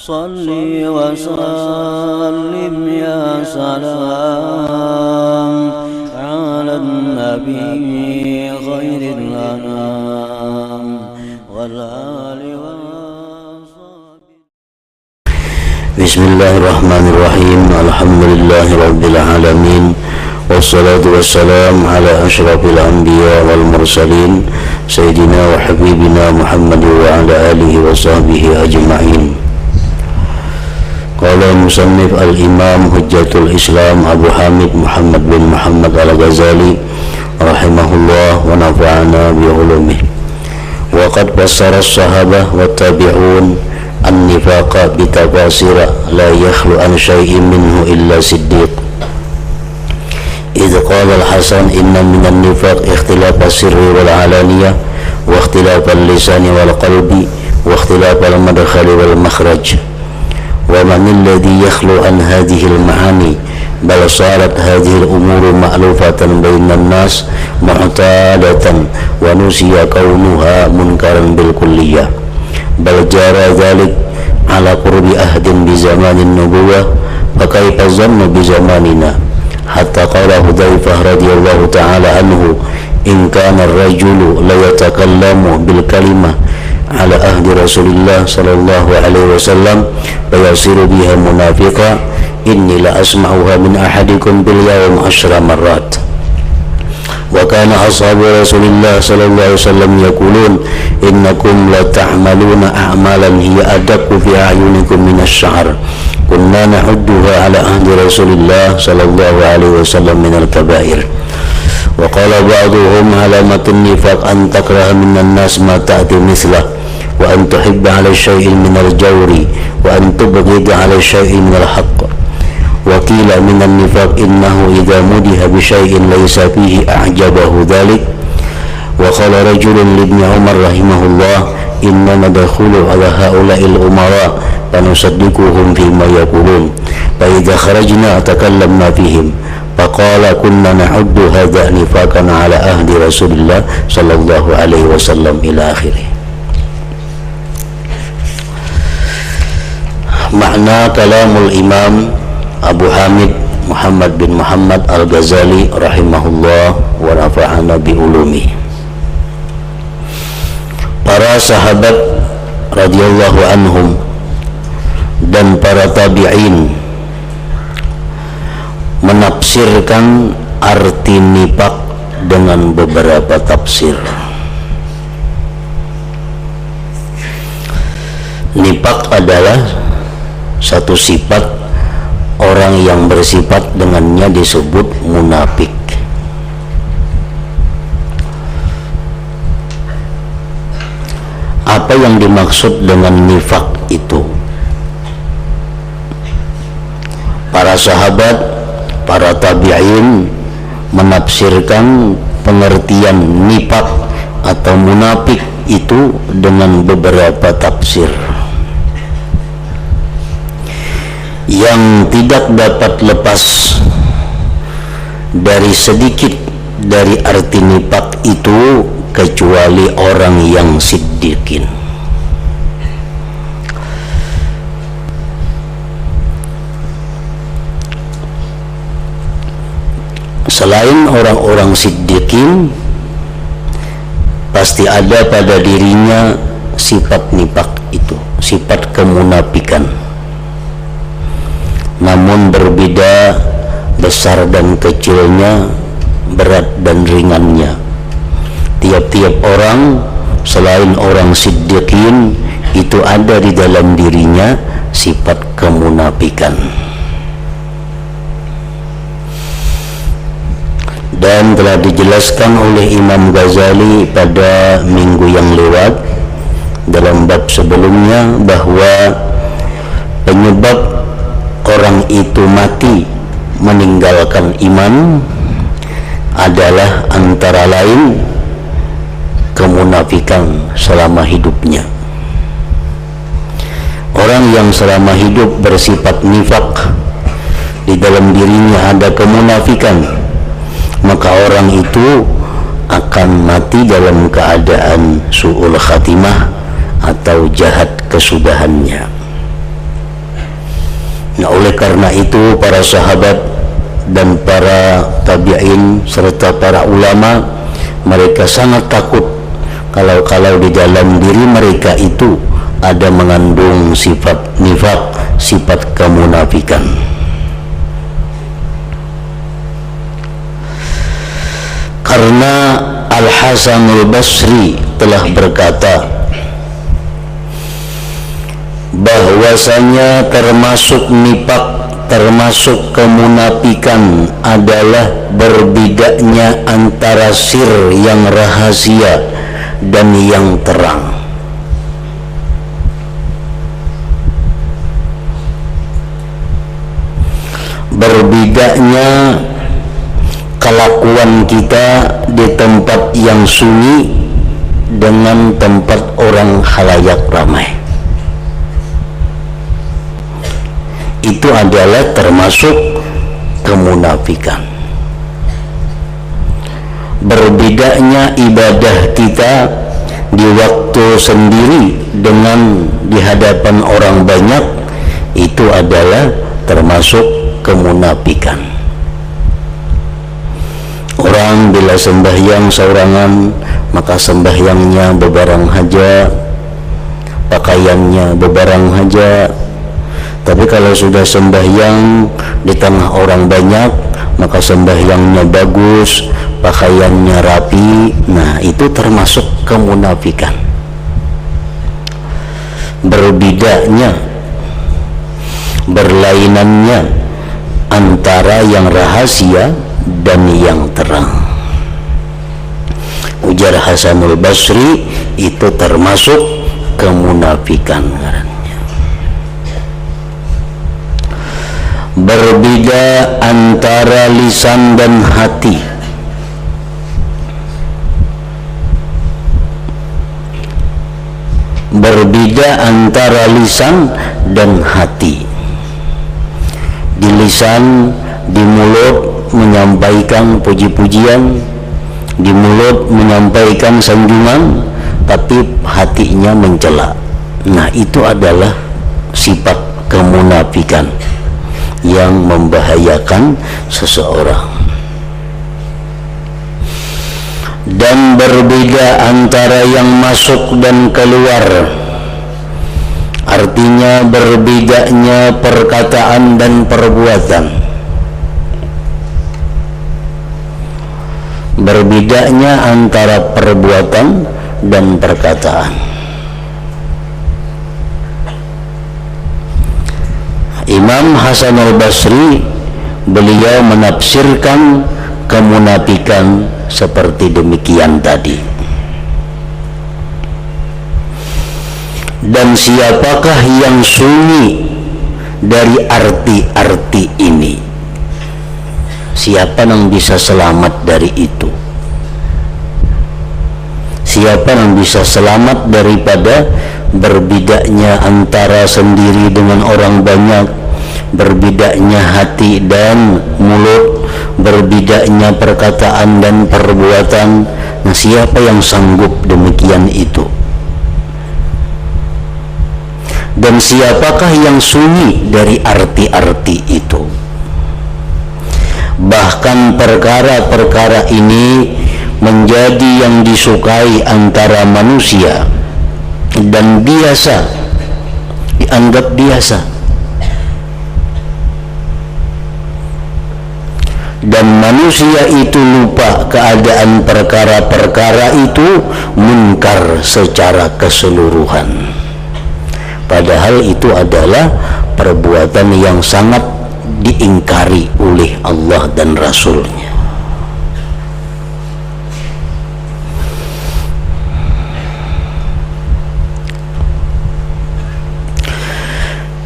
Salli wa sallim ya salam ala nabi khairil anam wal ali wa sahbihi. Bismillahirrahmanirrahim. Alhamdulillahi rabbil alamin. Wassalatu wassalam ala asyrafil anbiya wal mursalin sayyidina wa habibina Muhammad wa ala alihi wa sahbihi ajma'in. Qala musannif al-imam hujjatul islam Abu Hamid Muhammad bin Muhammad al-Ghazali rahimahullah wa nafa'ana bi ulumih. Wa qad fassara as-sahabah wa tabi'un an-nifaqa bi tafasira la yakhlu an syai'in minhu illa siddiq. إذ قال الحسن إن من النفاق اختلاف السر والعلانية واختلاف اللسان والقلب واختلاف المدخل والمخرج ومن الذي يخلو عن هذه المعاني بل صارت هذه الأمور مألوفة بين الناس معتادة ونسي كونها منكرا بالكلية بل جرى ذلك على قرب أهد بزمان النبوة فكيف الظن بزماننا حتى قال حذيفة رضي الله تعالى عنه إن كان الرجل ليتكلم بالكلمة على عهد رسول الله صلى الله عليه وسلم فيصير بها منافقا إني لأسمعها من أحدكم باليوم 10 مرات. وكان أصحاب رسول الله صلى الله عليه وسلم يقولون إنكم لتعملون أعمالا هي أدق في أعينكم من الشعر كنا نعدها على عهد رسول الله صلى الله عليه وسلم من الكبائر. وقال بعضهم علامة النفاق أن تكره من الناس ما تأتي مثله وأن تحب على شيء من الجور وأن تبغض على شيء من الحق. وقيل من النفاق إنه إذا مدح بشيء ليس فيه أعجبه ذلك. وقال رجل لابن عمر رحمه الله إننا ندخل على هؤلاء الأمراء فنصدقهم فيما يقولون فإذا خرجنا تكلمنا فيهم فقال كنا نعد هذا نفاقا على عهد رسول الله صلى الله عليه وسلم إلى آخره. Makna kalamul imam Abu Hamid Muhammad bin Muhammad al-Ghazali rahimahullah wa nafa'ana bi ulumi. Para sahabat radhiyallahu anhum dan para tabi'in menafsirkan arti nifaq dengan beberapa tafsir. Nifaq adalah satu sifat orang yang bersifat dengannya disebut munafik. Apa yang dimaksud dengan nifaq itu? Para sahabat, para tabi'in menafsirkan pengertian nifaq atau munafik itu dengan beberapa tafsir yang tidak dapat lepas dari sedikit dari arti nifaq itu kecuali orang yang siddiqin. Selain orang-orang siddiqin, pasti ada pada dirinya sifat nifaq itu, sifat kemunafikan. Namun berbeda besar dan kecilnya, berat dan ringannya. Tiap-tiap orang selain orang siddiqin itu ada di dalam dirinya sifat kemunafikan. Dan telah dijelaskan oleh Imam Ghazali pada minggu yang lewat dalam bab sebelumnya bahwa penyebab orang itu mati meninggalkan iman adalah antara lain kemunafikan selama hidupnya. Orang yang selama hidup bersifat nifaq, di dalam dirinya ada kemunafikan, maka orang itu akan mati dalam keadaan su'ul khatimah atau jahat kesudahannya. oleh karena itu para sahabat dan para tabi'in serta para ulama, mereka sangat takut kalau di dalam diri mereka itu ada mengandung sifat nifaq, sifat kemunafikan. Karena Al-Hasan Al-Basri telah berkata bahwasanya termasuk nifaq, termasuk kemunafikan adalah berbedanya antara sir yang rahasia dan yang terang. Berbedanya kelakuan kita di tempat yang sunyi dengan tempat orang khalayak ramai. Itu adalah termasuk kemunafikan. Berbedanya ibadah kita di waktu sendiri dengan di hadapan orang banyak, itu adalah termasuk kemunafikan. Orang bila sembahyang seorangan, maka sembahyangnya bebarang haja, pakaiannya bebarang haja. Tapi kalau sudah sembahyang di tengah orang banyak, maka sembahyangnya bagus, pakaiannya rapi. Nah, itu termasuk kemunafikan. Berbedanya, berlainannya antara yang rahasia dan yang terang. Ujar Hasanul Basri, itu termasuk kemunafikan. Berbeda antara lisan dan hati. Berbeda antara lisan dan hati. Di lisan, di mulut menyampaikan puji-pujian, di mulut menyampaikan sanjungan, tapi hatinya mencela. Nah, itu adalah sifat kemunafikan yang membahayakan seseorang. Dan berbeda antara yang masuk dan keluar, artinya berbedanya perkataan dan perbuatan. Berbedanya antara perbuatan dan perkataan. Imam Hasan Al-Basri, beliau menafsirkan kemunafikan seperti demikian tadi. Dan siapakah yang sunyi dari arti-arti ini? Siapa yang bisa selamat dari itu? Siapa yang bisa selamat daripada berbedanya antara sendiri dengan orang banyak, berbedanya hati dan mulut, berbedanya perkataan dan perbuatan? Nah, siapa yang sanggup demikian itu? Dan siapakah yang sunyi dari arti-arti itu? Bahkan perkara-perkara ini menjadi yang disukai antara manusia dan biasa, dianggap biasa. Dan manusia itu lupa keadaan perkara-perkara itu munkar secara keseluruhan. Padahal itu adalah perbuatan yang sangat diingkari oleh Allah dan Rasul-Nya.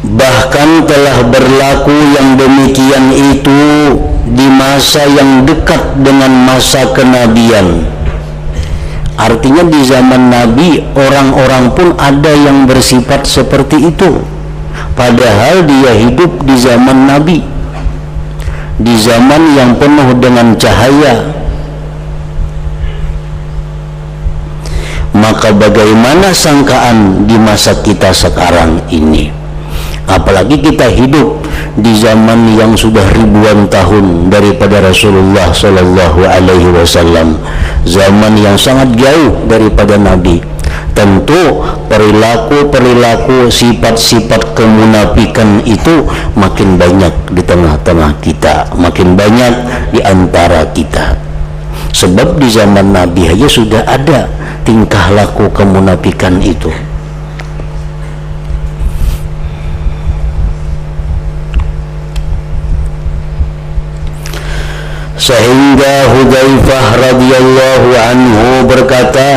Bahkan telah berlaku yang demikian itu di masa yang dekat dengan masa kenabian. Artinya di zaman Nabi, orang-orang pun ada yang bersifat seperti itu, padahal dia hidup di zaman Nabi, di zaman yang penuh dengan cahaya. Maka bagaimana sangkaan di masa kita sekarang ini? Apalagi kita hidup di zaman yang sudah ribuan tahun daripada Rasulullah Sallallahu Alaihi Wasallam, zaman yang sangat jauh daripada Nabi. Tentu perilaku sifat-sifat kemunafikan itu makin banyak di tengah-tengah kita, makin banyak di antara kita. Sebab di zaman Nabi aja sudah ada tingkah laku kemunafikan itu. Sehingga Hudzaifah radhiyallahu anhu berkata,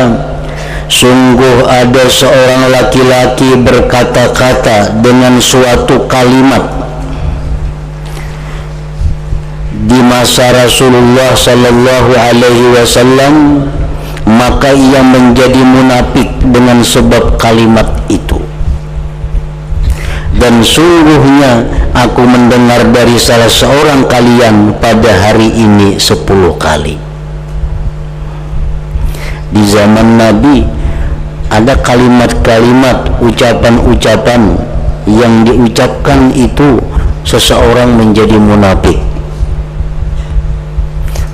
sungguh ada seorang laki-laki berkata-kata dengan suatu kalimat di masa Rasulullah sallallahu alaihi wasallam, maka ia menjadi munafik dengan sebab kalimat itu. Dan sungguhnya aku mendengar dari salah seorang kalian pada hari ini 10 kali. Di zaman Nabi ada kalimat-kalimat, ucapan-ucapan yang diucapkan itu seseorang menjadi munafik.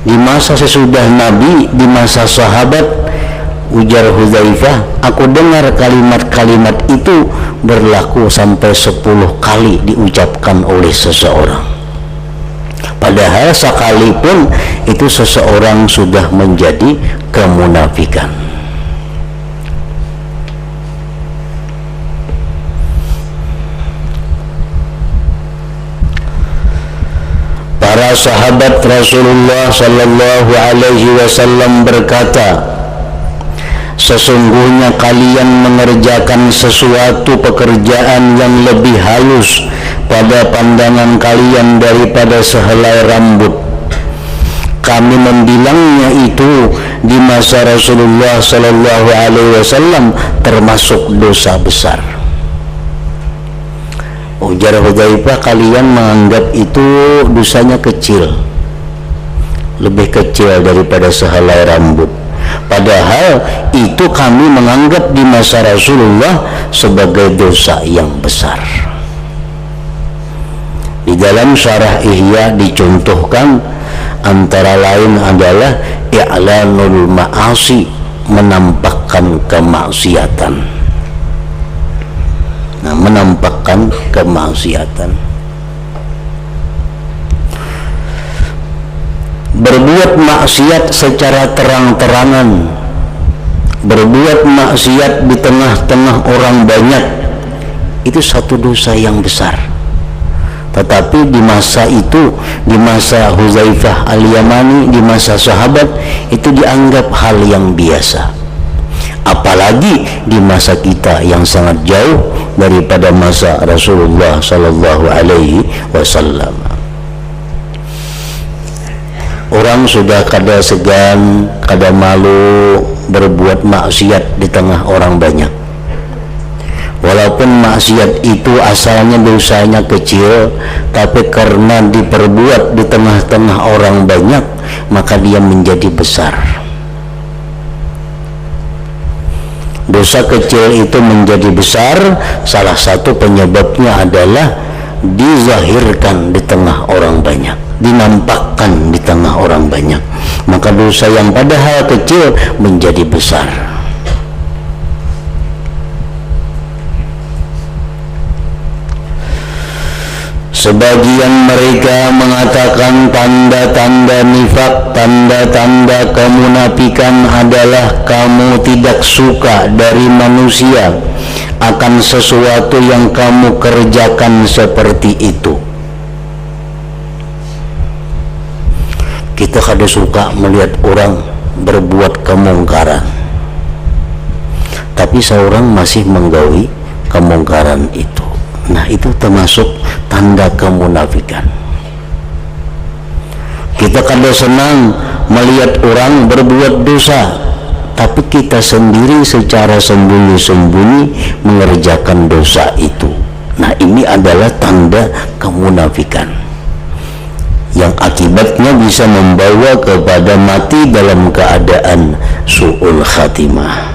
Di masa sesudah Nabi, di masa sahabat, ujar Hudzaifah, aku dengar kalimat-kalimat itu berlaku sampai 10 kali diucapkan oleh seseorang. Padahal sekalipun itu seseorang sudah menjadi kemunafikan. Para sahabat Rasulullah sallallahu alaihi wasallam berkata, sesungguhnya kalian mengerjakan sesuatu pekerjaan yang lebih halus pada pandangan kalian daripada sehelai rambut. Kami membilangnya itu di masa Rasulullah sallallahu alaihi wasallam termasuk dosa besar. Ujar Hudzaifah, kalian menganggap itu dosanya kecil, lebih kecil daripada sehelai rambut. Padahal itu kami menganggap di masa Rasulullah sebagai dosa yang besar. Di dalam syarah Ihya dicontohkan antara lain adalah i'lanul ma'asi, menampakkan kemaksiatan. Nah, menampakkan kemaksiatan. Berbuat maksiat secara terang-terangan, berbuat maksiat di tengah-tengah orang banyak, itu satu dosa yang besar. Tetapi di masa itu, di masa Hudzaifah al-Yamani, di masa sahabat, itu dianggap hal yang biasa. Apalagi di masa kita yang sangat jauh daripada masa Rasulullah sallallahu alaihi wasallam. Orang sudah kada segan, kada malu berbuat maksiat di tengah orang banyak. Walaupun maksiat itu asalnya dosanya kecil, tapi karena diperbuat di tengah-tengah orang banyak, maka dia menjadi besar. Dosa kecil itu menjadi besar, salah satu penyebabnya adalah dizahirkan di tengah orang banyak, dinampakkan di tengah orang banyak. Maka dosa yang padahal kecil menjadi besar. Sebagian mereka mengatakan tanda-tanda nifak, tanda-tanda kemunafikan adalah kamu tidak suka dari manusia akan sesuatu yang kamu kerjakan seperti itu. Kita kada suka melihat orang berbuat kemungkaran, tapi seorang masih menggawi kemungkaran itu. Nah, itu termasuk tanda kemunafikan. Kita kada senang melihat orang berbuat dosa, tapi kita sendiri secara sembunyi-sembunyi mengerjakan dosa itu. Nah, ini adalah tanda kemunafikan yang akibatnya bisa membawa kepada mati dalam keadaan su'ul khatimah.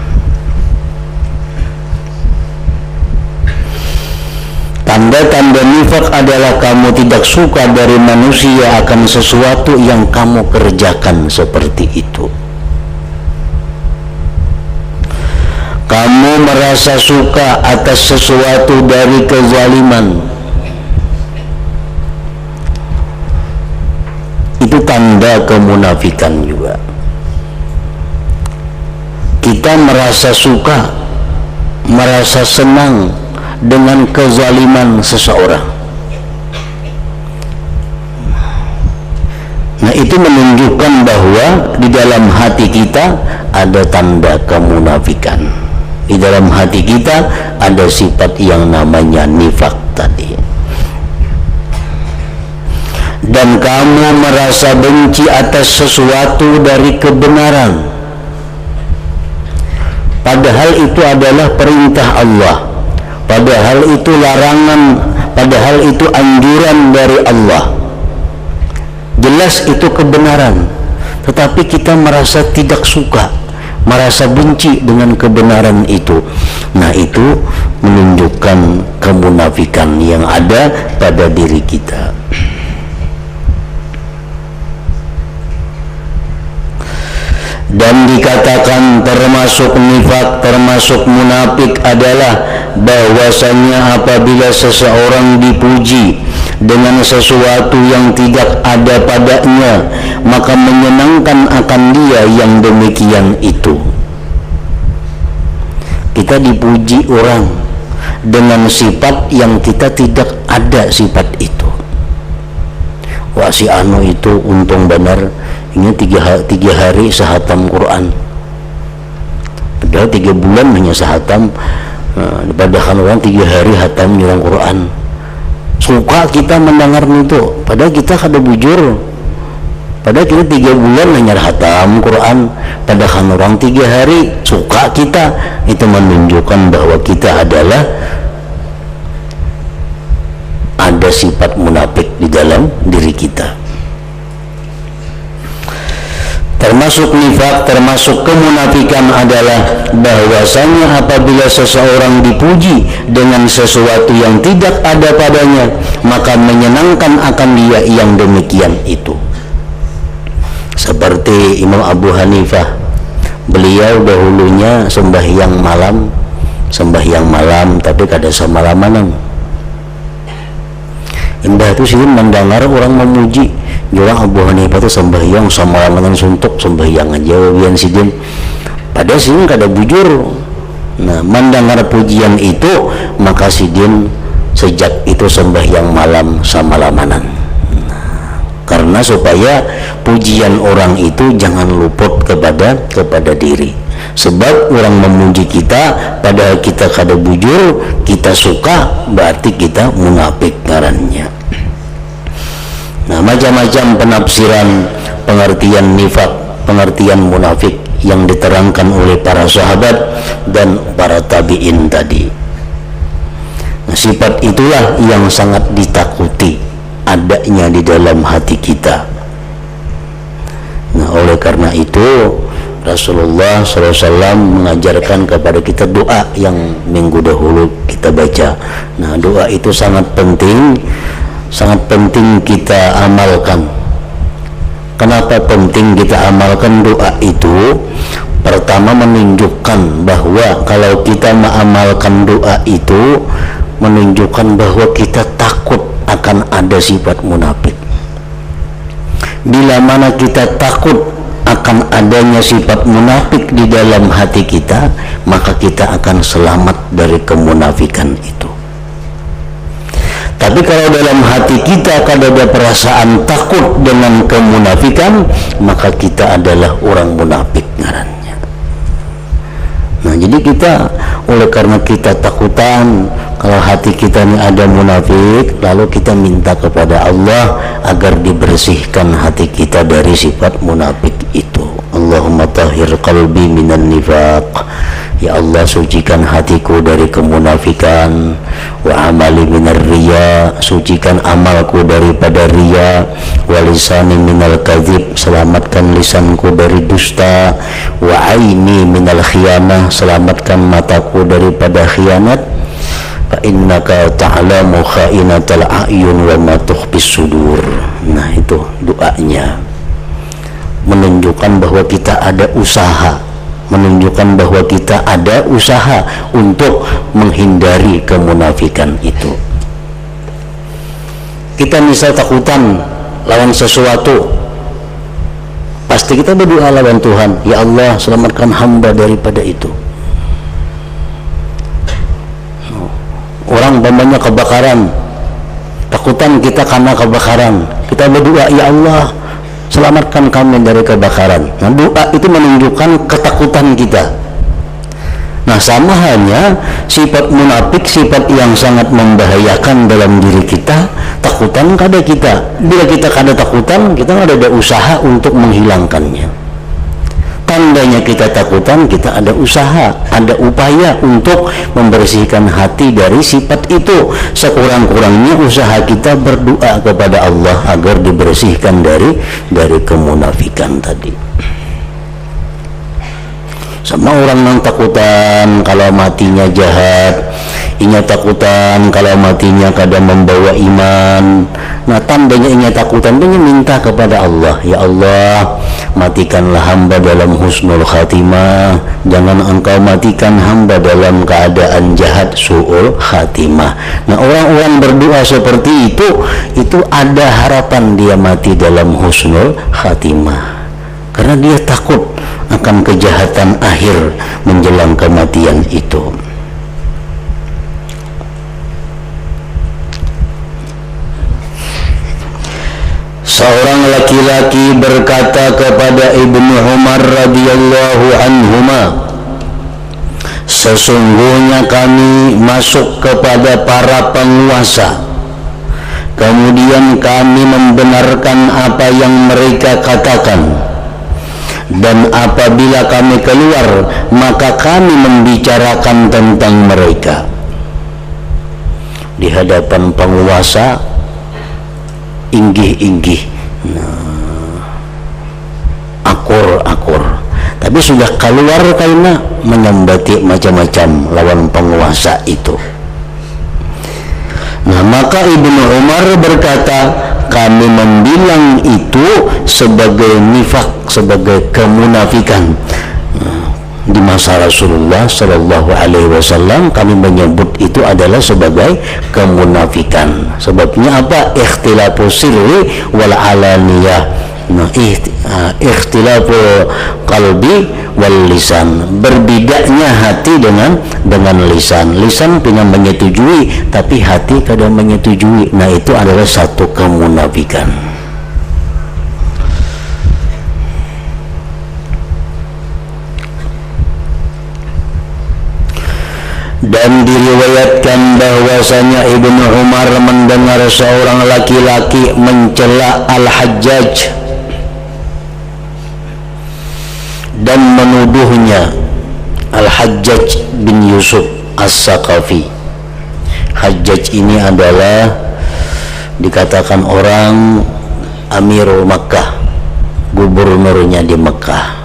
Tanda-tanda nifak adalah kamu tidak suka dari manusia akan sesuatu yang kamu kerjakan seperti itu. Kamu merasa suka atas sesuatu dari kezaliman. Itu tanda kemunafikan juga. Kita merasa suka, merasa senang dengan kezaliman seseorang. Nah, itu menunjukkan bahwa di dalam hati kita ada tanda kemunafikan. Di dalam hati kita ada sifat yang namanya nifak tadi. Dan kamu merasa benci atas sesuatu dari kebenaran, padahal itu adalah perintah Allah, padahal itu larangan, padahal itu anjuran dari Allah. Jelas itu kebenaran, tetapi kita merasa tidak suka, merasa benci dengan kebenaran itu. Nah, itu menunjukkan kemunafikan yang ada pada diri kita. Dan dikatakan termasuk nifak, termasuk munafik adalah bahwasanya apabila seseorang dipuji dengan sesuatu yang tidak ada padanya, maka menyenangkan akan dia yang demikian itu. Kita dipuji orang dengan sifat yang kita tidak ada sifat itu. Wah, si anu itu untung benar, ini 3 hari sehatam Quran, padahal 3 bulan hanya sehatam. Padahal orang 3 hari hatam nyurang Quran. Suka kita mendengar itu, padahal kita kada bujur, padahal kita 3 bulan hanya hatam Quran, padahal orang 3 hari. Suka kita, itu menunjukkan bahwa kita adalah ada sifat munafik di dalam diri kita. Termasuk nifak, termasuk kemunafikan adalah bahwasanya apabila seseorang dipuji dengan sesuatu yang tidak ada padanya, maka menyenangkan akan dia yang demikian itu. Seperti Imam Abu Hanifah, beliau dahulunya sembahyang malam tapi kada semalaman. Indah itu sih mendengar orang memuji, orang Abu Hanifah itu sembahyang semalaman suntuk, sembahyang aja wian sidin, padahal sidin kada bujur. Nah, mendengar pujian itu, maka sidin sejak itu sembahyang malam samalamanan. Karena supaya pujian orang itu jangan luput kepada diri. Sebab orang memuji kita padahal kita kada bujur, kita suka, berarti kita munafik ngarannya. Nah, macam-macam penafsiran pengertian nifak, pengertian munafik yang diterangkan oleh para sahabat dan para tabi'in tadi. Nah, sifat itulah yang sangat ditakuti adanya di dalam hati kita. Nah, oleh karena itu Rasulullah SAW mengajarkan kepada kita doa yang minggu dahulu kita baca. Nah, doa itu sangat penting kita amalkan. Kenapa penting kita amalkan doa itu? Pertama, menunjukkan bahwa kalau kita mengamalkan doa itu, menunjukkan bahwa kita takut akan ada sifat munafik. Bila mana kita takut akan adanya sifat munafik di dalam hati kita, maka kita akan selamat dari kemunafikan itu. Tapi kalau dalam hati kita ada perasaan takut dengan kemunafikan, maka kita adalah orang munafik ngarannya. Nah, jadi kita oleh karena kita takutan kalau hati kita ini ada munafik, lalu kita minta kepada Allah agar dibersihkan hati kita dari sifat munafik itu. Allahumma tahhir qalbi minan nifaq. Ya Allah, sucikan hatiku dari kemunafikan. Wa amali minar riya, sucikan amalku daripada riya. Wa lisani minal kadzib, selamatkan lisanku dari dusta. Wa aini minal khiyanah, selamatkan mataku daripada khianat. fa innaka ta'lamu kha'inatal a'yun wa ma tukhfis sudur. Nah, itu doanya menunjukkan bahwa kita ada usaha, menunjukkan bahwa kita ada usaha untuk menghindari kemunafikan itu. Kita misal takutan lawan sesuatu, pasti kita berdoa lawan Tuhan, ya Allah selamatkan hamba daripada itu. Orang umpamanya kebakaran, takutan kita karena kebakaran, kita berdoa, ya Allah selamatkan kami dari kebakaran. Nah, doa itu menunjukkan ketakutan kita. Nah, sama halnya sifat munafik, sifat yang sangat membahayakan dalam diri kita, takutan kada kita. Bila kita kada takutan, kita ada usaha untuk menghilangkannya. Tandanya kita takutan, kita ada usaha, ada upaya untuk membersihkan hati dari sifat itu. Sekurang-kurangnya usaha kita berdoa kepada Allah agar dibersihkan dari kemunafikan tadi. Sama orang yang takutan kalau matinya jahat, inya takutan kalau matinya kadang membawa iman. Nah, tandanya inya takutan, dia minta kepada Allah, ya Allah matikanlah hamba dalam husnul khatimah, jangan engkau matikan hamba dalam keadaan jahat su'ul khatimah. Nah, orang-orang berdoa seperti itu ada harapan dia mati dalam husnul khatimah, karena dia takut akan kejahatan akhir menjelang kematian itu. Seorang laki-laki berkata kepada Ibnu Umar radhiyallahu anhuma, sesungguhnya kami masuk kepada para penguasa, kemudian kami membenarkan apa yang mereka katakan, dan apabila kami keluar maka kami membicarakan tentang mereka. Di hadapan penguasa inggih-inggih, akur-akur, tapi sudah keluar karena menyambati macam-macam lawan penguasa itu. Nah, maka Ibnu Umar berkata, kami membilang itu sebagai nifak, sebagai kemunafikan. Di masa Rasulullah Shallallahu Alaihi Wasallam kami menyebut itu adalah sebagai kemunafikan. Sebabnya apa? Ikhtilafu sirri wal alaniyah. Nah, ikhtilafu qalbi wal lisan, berbedanya hati dengan lisan. Lisan punya menyetujui, tapi hati kadang menyetujui. Nah, itu adalah satu kemunafikan. Dan diriwayatkan bahwasanya Ibnu Umar mendengar seorang laki-laki mencela Al-Hajjaj dan menuduhnya, Al-Hajjaj bin Yusuf As-Saqafi. Hajjaj ini adalah dikatakan orang Amirul Makkah, gubernurnya di Makkah.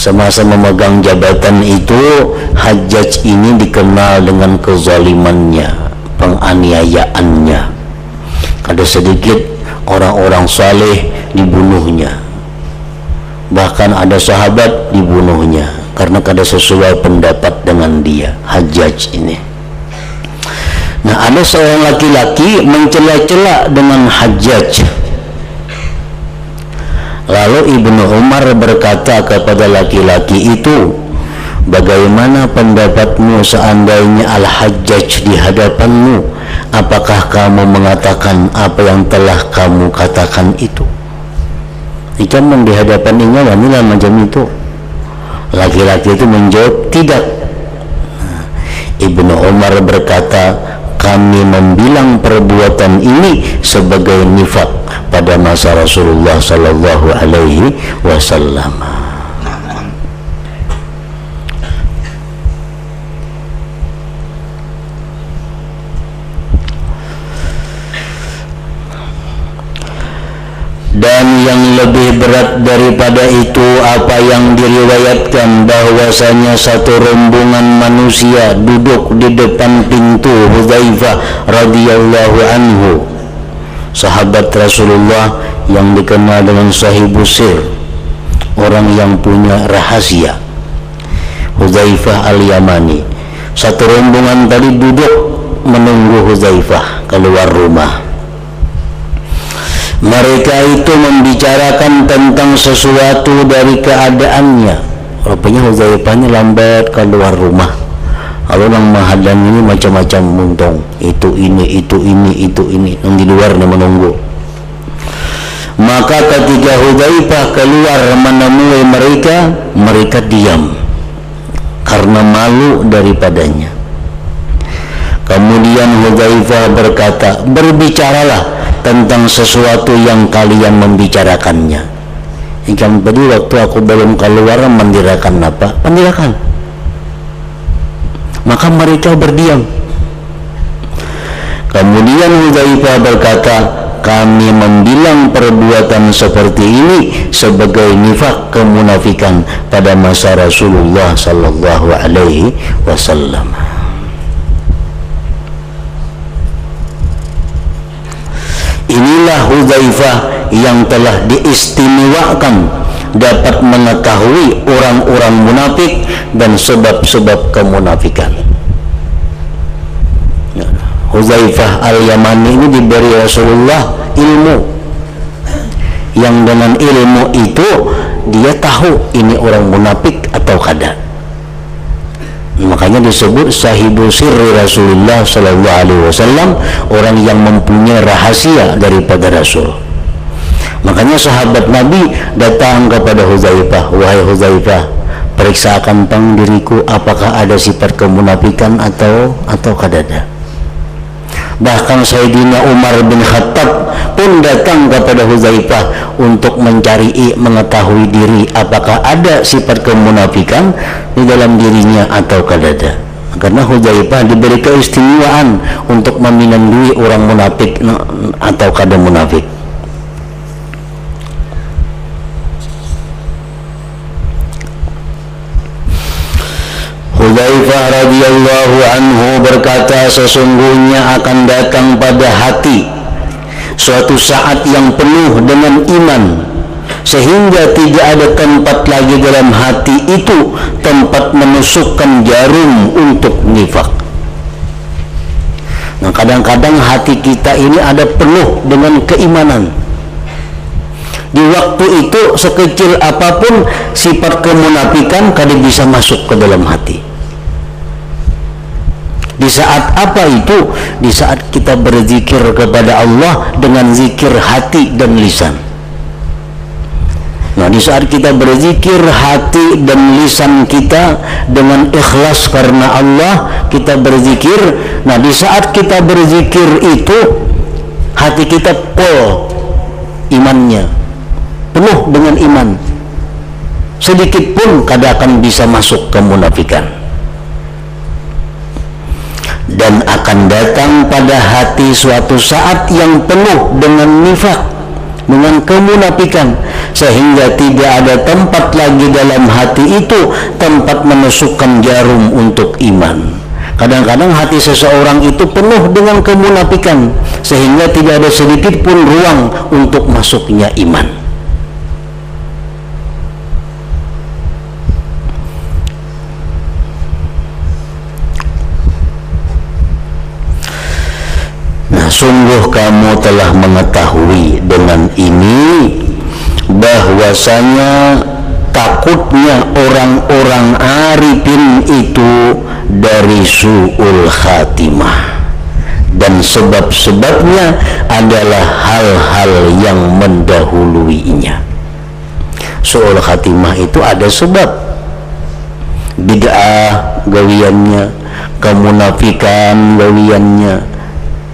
Semasa memegang jabatan itu, Hajjaj ini dikenal dengan kezalimannya, penganiayaannya. Ada sedikit orang-orang saleh dibunuhnya, bahkan ada sahabat dibunuhnya karena kada sesuai pendapat dengan dia, Hajjaj ini. Nah, ada seorang laki-laki mencela-cela dengan Hajjaj. Lalu Ibnu Umar berkata kepada laki-laki itu, bagaimana pendapatmu seandainya Al-Hajjaj di hadapanmu? Apakah kamu mengatakan apa yang telah kamu katakan itu? Ikan di hadapan ini wanita macam itu. Laki-laki itu menjawab, tidak. Ibnu Umar berkata, kami membilang perbuatan ini sebagai nifak pada masa Rasulullah Sallallahu Alaihi Wasallam. Dan yang lebih berat daripada itu apa yang diriwayatkan bahwasanya satu rombongan manusia duduk di depan pintu Hudzaifah radhiyallahu anhu, sahabat Rasulullah yang dikenal dengan sahibus sir, orang yang punya rahasia, Hudzaifah al-Yamani. Satu rombongan tadi duduk menunggu Hudzaifah keluar rumah. Mereka itu membicarakan tentang sesuatu dari keadaannya. Rupanya Hudzaifahnya lambat keluar rumah. Kalau yang menghadang ini macam-macam muntong, itu ini yang di luar yang menunggu. Maka ketika Hudzaifah keluar menemui mereka, mereka diam karena malu daripadanya. Kemudian Hudzaifah berkata, berbicaralah tentang sesuatu yang kalian membicarakannya. Ikan tadi waktu aku belum keluar mendirakan apa? Pendirakan. Maka mereka berdiam. Kemudian Hudzaifah berkata, kami membilang perbuatan seperti ini sebagai nifaq, kemunafikan pada masa Rasulullah sallallahu alaihi wasallam. Inilah Hudzaifah yang telah diistimewakan dapat mengetahui orang-orang munafik dan sebab-sebab kemunafikan. Hudzaifah al-Yamani ini diberi Rasulullah ilmu, yang dengan ilmu itu dia tahu ini orang munafik atau kada. Makanya disebut sahibu sirri Rasulullah sallallahu alaihi wasallam, orang yang mempunyai rahasia daripada Rasul. Makanya sahabat Nabi datang kepada Hudzaifah, wahai Hudzaifah, periksakan tentang diriku apakah ada sifat kemunafikan atau kadada. Bahkan Sayyidina Umar bin Khattab pun datang kepada Hudzaifah untuk mencari mengetahui diri apakah ada sifat kemunafikan di dalam dirinya atau kadada. Karena Hudzaifah diberi keistimewaan untuk meminandui orang munafik atau kada munafik. Hudzaifah radhiyallahu anhu berkata, sesungguhnya akan datang pada hati suatu saat yang penuh dengan iman, sehingga tidak ada tempat lagi dalam hati itu tempat menusukkan jarum untuk nifaq. Nah, kadang-kadang hati kita ini ada penuh dengan keimanan. Di waktu itu sekecil apapun sifat kemunafikan kada bisa masuk ke dalam hati. Di saat apa itu? Di saat kita berzikir kepada Allah dengan zikir hati dan lisan. Nah, di saat kita berzikir hati dan lisan kita dengan ikhlas karena Allah, kita berzikir. Nah, di saat kita berzikir itu hati kita full imannya, penuh dengan iman. Sedikit pun kada akan bisa masuk kemunafikan. Dan akan datang pada hati suatu saat yang penuh dengan nifaq, dengan kemunafikan, sehingga tidak ada tempat lagi dalam hati itu tempat menusukkan jarum untuk iman. Kadang-kadang hati seseorang itu penuh dengan kemunafikan, sehingga tidak ada sedikit pun ruang untuk masuknya iman. Sungguh kamu telah mengetahui dengan ini bahwasanya takutnya orang-orang arifin itu dari su'ul khatimah, dan sebab-sebabnya adalah hal-hal yang mendahuluinya. Su'ul khatimah itu ada sebab, bid'ah gawiannya, kemunafikan gawiannya,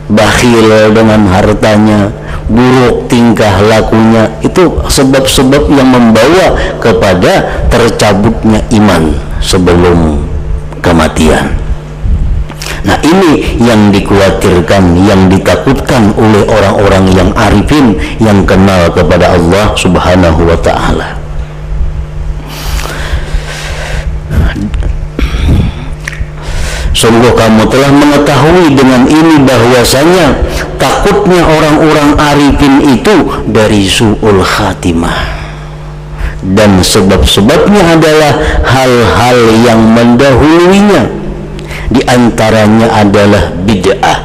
bakhil dengan hartanya, buruk tingkah lakunya. Itu sebab-sebab yang membawa kepada tercabutnya iman sebelum kematian. Nah, ini yang dikhawatirkan, yang ditakutkan oleh orang-orang yang arifin, yang kenal kepada Allah Subhanahu wa ta'ala. Sungguh kamu telah mengetahui dengan ini bahwasanya takutnya orang-orang arifin itu dari su'ul khatimah, dan sebab-sebabnya adalah hal-hal yang mendahuluinya, di antaranya adalah bid'ah.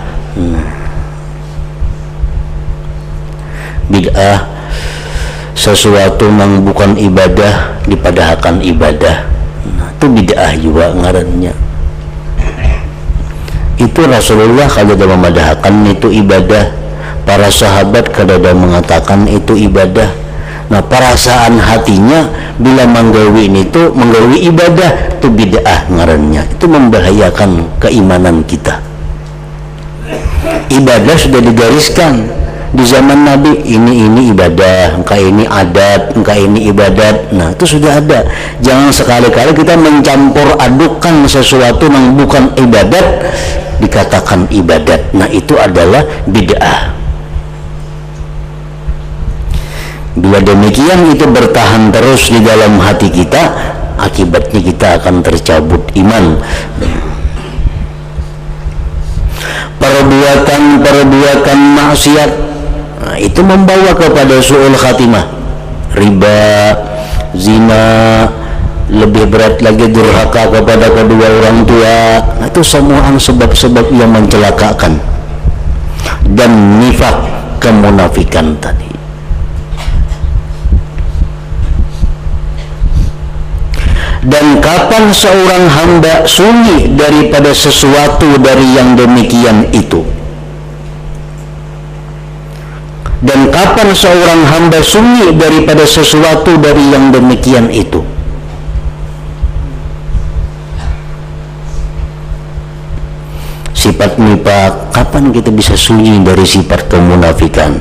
Bid'ah sesuatu yang bukan ibadah dipadahkan ibadah. Itu bid'ah juga ngarannya. Itu Rasulullah kalau dia memadahkan itu ibadah, para sahabat kalau dia mengatakan itu ibadah. Nah, perasaan hatinya bila menggawi itu menggawi ibadah, itu bid'ah ngarannya. Itu membahayakan keimanan kita. Ibadah sudah digariskan di zaman Nabi, ini ibadah, engkau ini adat, engkau ini ibadat. Nah, itu sudah ada. Jangan sekali-kali kita mencampur adukan sesuatu yang bukan ibadat dikatakan ibadat. Nah, itu adalah bid'ah. Bila demikian itu bertahan terus di dalam hati kita, akibatnya kita akan tercabut iman. Perbuatan maksiat, nah, itu membawa kepada su'ul khatimah. Riba, zina, lebih berat lagi durhaka kepada kedua orang tua. Nah, itu semua sebab-sebab yang mencelakakan. Dan nifak, kemunafikan tadi. Dan kapan seorang hamba sunyi daripada sesuatu dari yang demikian itu? Dan kapan seorang hamba sunyi daripada sesuatu dari yang demikian itu? Sifat nifak, kapan kita bisa sunyi dari sifat kemunafikan?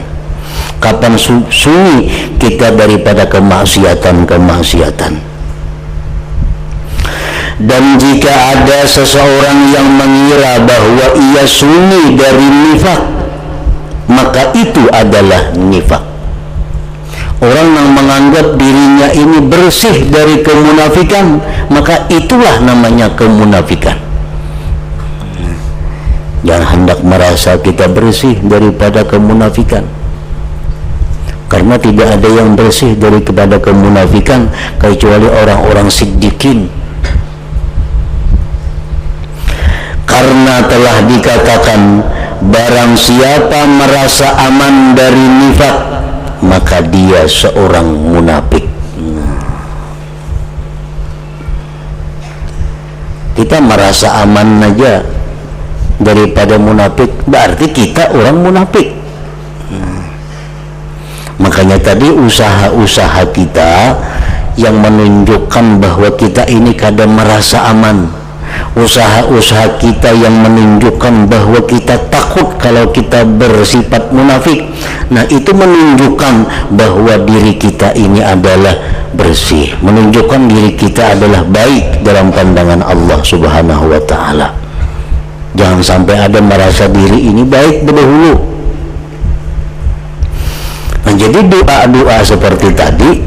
Kapan sunyi kita daripada kemaksiatan? Dan jika ada seseorang yang mengira bahwa ia sunyi dari nifak, maka itu adalah nifak. Orang yang menganggap dirinya ini bersih dari kemunafikan, maka itulah namanya kemunafikan. Jangan hendak merasa kita bersih daripada kemunafikan, karena tidak ada yang bersih daripada kemunafikan kecuali orang-orang siddiqin. Karena telah dikatakan, barang siapa merasa aman dari nifak, maka dia seorang munafik. Kita merasa aman aja daripada munafik, berarti kita orang munafik. Makanya tadi usaha-usaha kita yang menunjukkan bahwa kita ini kadang merasa aman, usaha-usaha kita yang menunjukkan bahwa kita takut kalau kita bersifat munafik, nah itu menunjukkan bahwa diri kita ini adalah bersih, menunjukkan diri kita adalah baik dalam pandangan Allah Subhanahu wa ta'ala. Jangan sampai ada merasa diri ini baik berdahulu. Nah, jadi doa-doa seperti tadi,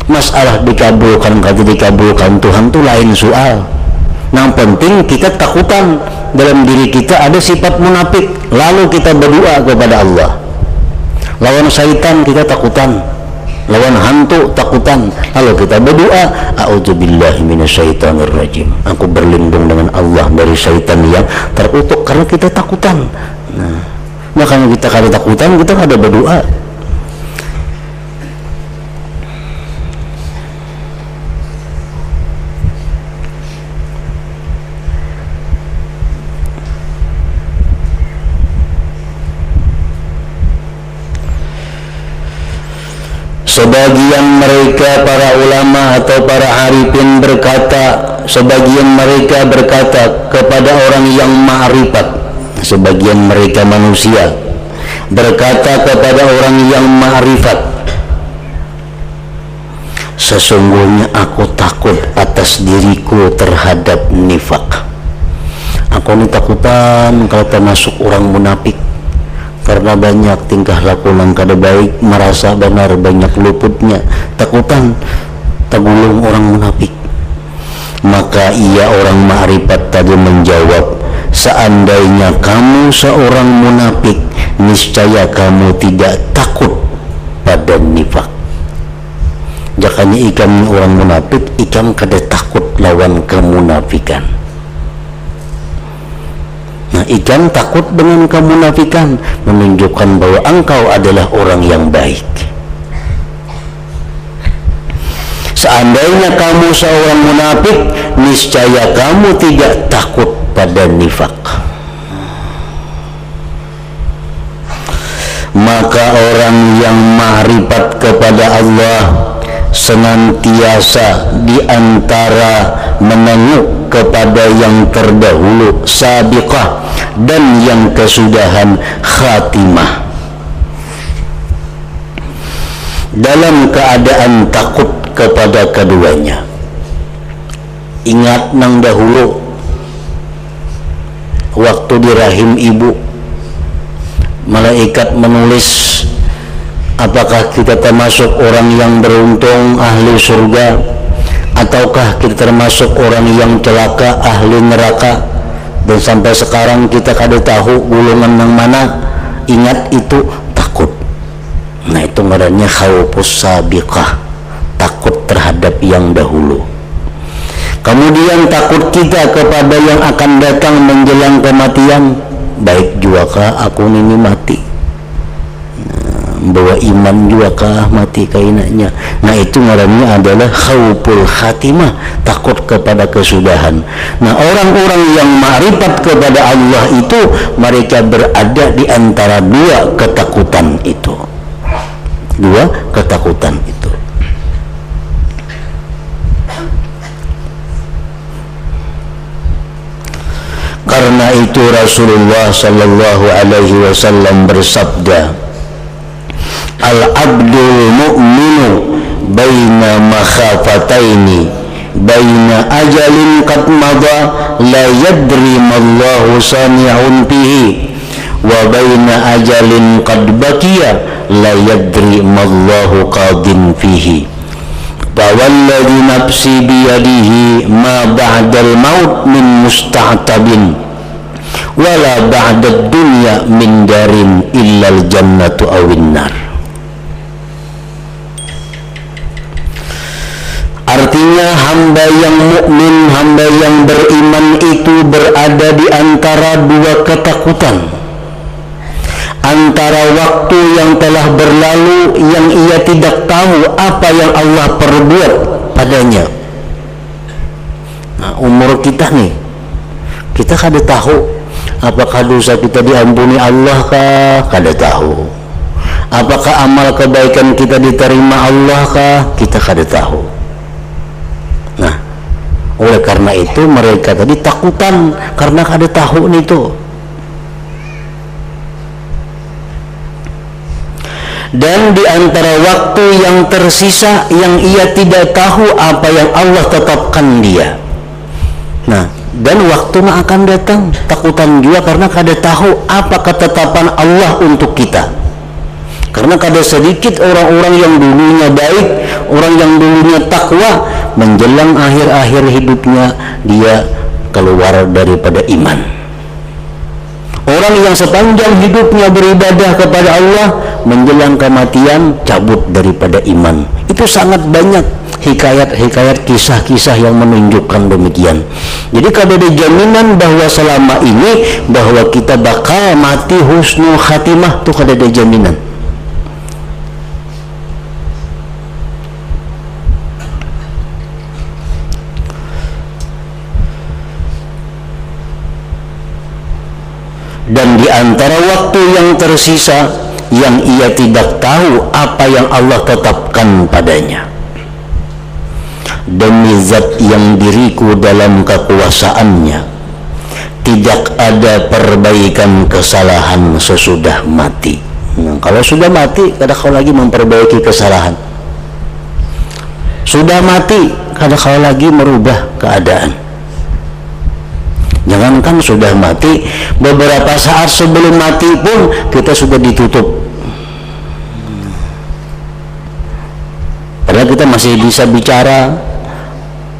masalah dikabulkan atau dikabulkan Tuhan itu lain soal. Yang penting kita takutan dalam diri kita ada sifat munafik, lalu kita berdoa kepada Allah. Lawan syaitan kita takutan, lawan hantu takutan, lalu kita berdoa, a'udzubillahi minasyaitonirrajim, aku berlindung dengan Allah dari syaitan yang terkutuk, karena kita takutan. Nah, makanya kita kada takutan, kita kada berdoa. Sebagian mereka para ulama atau para arifin berkata, sebagian mereka berkata kepada orang yang ma'rifat, sebagian mereka manusia berkata kepada orang yang ma'rifat, sesungguhnya aku takut atas diriku terhadap nifak. Aku ini takutan kalau termasuk orang munafik, karena banyak tingkah laku yang kada baik, merasa benar banyak luputnya, takutan tergulung orang munafik. Maka ia orang ma'rifat tadi menjawab, seandainya kamu seorang munafik, niscaya kamu tidak takut pada nifak. Jakanya ikam orang munafik, ikam kada takut lawan kemunafikan. Nah, ikam takut dengan kemunafikan, menunjukkan bahwa engkau adalah orang yang baik. Seandainya kamu seorang munafik, niscaya kamu tidak takut pada nifak. Maka orang yang ma'rifat kepada Allah senantiasa di antara menengok kepada yang terdahulu sabiqah dan yang kesudahan khatimah, dalam keadaan takut kepada keduanya. Ingat nang dahulu waktu di rahim ibu, malaikat menulis apakah kita termasuk orang yang beruntung ahli surga, ataukah kita termasuk orang yang celaka ahli neraka. Dan sampai sekarang kita kada tahu golongan yang mana. Ingat itu takut. Nah, itu ngarannya khaufus sabiqah, takut terhadap yang dahulu. Kemudian takut kita kepada yang akan datang menjelang kematian. Baik juga kah aku ini mati, bawa iman juga kah mati kainanya. Nah, itu ngarannya adalah khauful khatimah, takut kepada kesudahan. Nah, orang-orang yang ma'rifat kepada Allah itu mereka berada di antara dua ketakutan itu. Dua ketakutan itu. Karena itu Rasulullah sallallahu alaihi wasallam bersabda, al-abdul mu'minu baina makhafataini baina ajalin qad madha la yadri mallahu sani'un bihi wa baina ajalin qad baqiya la yadri mallahu qadin fihi. Fawalladhi nafsi biyadihi ma ba'dal maut min musta'tabin wala ba'dad dunya min darin illal jannatu awin nar. Artinya hamba yang mukmin, hamba yang beriman itu berada di antara dua ketakutan. Antara waktu yang telah berlalu yang ia tidak tahu apa yang Allah perbuat padanya. Nah, umur kita nih, kita kada tahu apakah dosa kita diampuni Allah kah? Kada tahu. Apakah amal kebaikan kita diterima Allah kah? Kita kada tahu. Nah, oleh karena itu mereka tadi takutan karena kada tahu nih tuh. Dan di antara waktu yang tersisa yang ia tidak tahu apa yang Allah tetapkan dia. Nah, dan waktu yang akan datang takutan juga karena kada tahu apa ketetapan Allah untuk kita. Karena kada sedikit orang-orang yang dulunya baik, orang yang dulunya takwa, menjelang akhir-akhir hidupnya dia keluar daripada iman. Orang yang sepanjang hidupnya beribadah kepada Allah, menjelang kematian cabut daripada iman. Itu sangat banyak hikayat-hikayat, kisah-kisah yang menunjukkan demikian. Jadi kada ada jaminan bahwa selama ini bahwa kita bakal mati husnul khatimah, itu kada ada jaminan. Dan di antara waktu yang tersisa yang ia tidak tahu apa yang Allah tetapkan padanya. Demi zat yang diriku dalam kekuasaannya, tidak ada perbaikan kesalahan sesudah mati. Nah, kalau sudah mati, kada kau lagi memperbaiki kesalahan. Sudah mati, kada kau lagi merubah keadaan. Jangankan sudah mati, beberapa saat sebelum mati pun kita sudah ditutup. Padahal kita masih bisa bicara,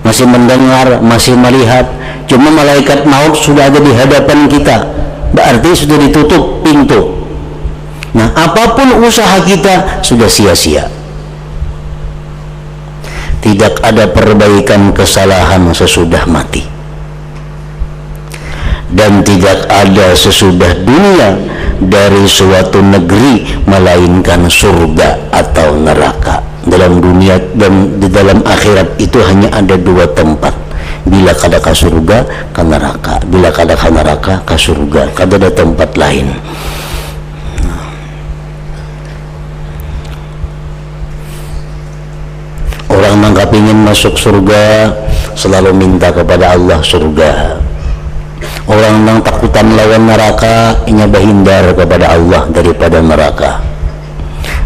masih mendengar, masih melihat. Cuma malaikat maut sudah ada di hadapan kita, berarti sudah ditutup pintu. Nah, apapun usaha kita sudah sia-sia. Tidak ada perbaikan kesalahan sesudah mati, dan tidak ada sesudah dunia dari suatu negeri melainkan surga atau neraka. Dalam dunia dan di dalam akhirat itu hanya ada dua tempat. Bila kada ke surga, ke neraka. Bila kada ke neraka, ke surga. Kada ada tempat lain. Orang yang ingin masuk surga selalu minta kepada Allah surga. Orang yang takutan melawan neraka inya berhindar kepada Allah daripada neraka.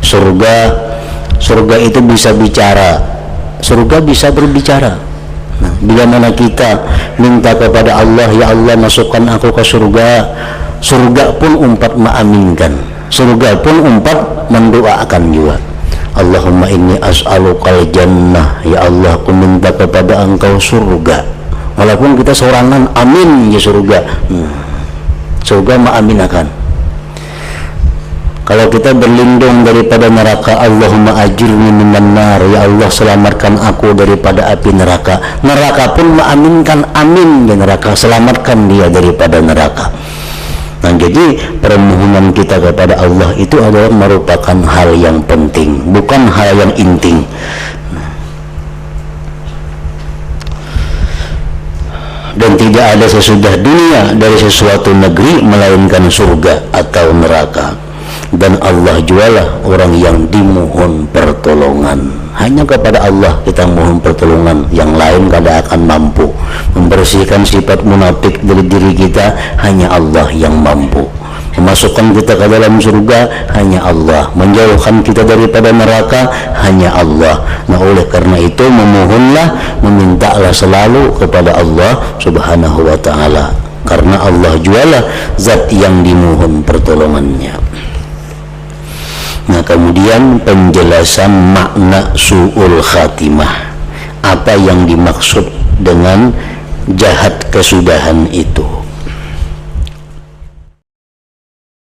Surga itu bisa bicara, surga bisa berbicara. Nah, bila mana kita minta kepada Allah, ya Allah masukkan aku ke surga, surga pun umpat mengaminkan, surga pun umpat mendoakan juga. Allahumma inni as'alukal jannah, ya Allah aku minta kepada engkau surga. Walaupun kita sorangan, amin ya surga. Surga mengaminakan. Kalau kita berlindung daripada neraka, Allahumma ajirni minan nar, ya Allah selamatkan aku daripada api neraka. Neraka pun mengaminkan, amin ya neraka, selamatkan dia daripada neraka. Nah, jadi permohonan kita kepada Allah itu adalah merupakan hal yang penting, bukan hal yang inting. Dan tidak ada sesudah dunia dari sesuatu negeri melainkan surga atau neraka. Dan Allah jualah orang yang dimohon pertolongan. Hanya kepada Allah kita mohon pertolongan, yang lain kada akan mampu. Membersihkan sifat munafik dari diri kita hanya Allah yang mampu. Memasukkan kita ke dalam surga hanya Allah. Menjauhkan kita daripada neraka hanya Allah. Nah, oleh karena itu memohonlah, memintalah selalu kepada Allah Subhanahu wa ta'ala, karena Allah jualah zat yang dimohon pertolongannya. Nah, kemudian penjelasan makna su'ul khatimah. Apa yang dimaksud dengan jahat kesudahan itu?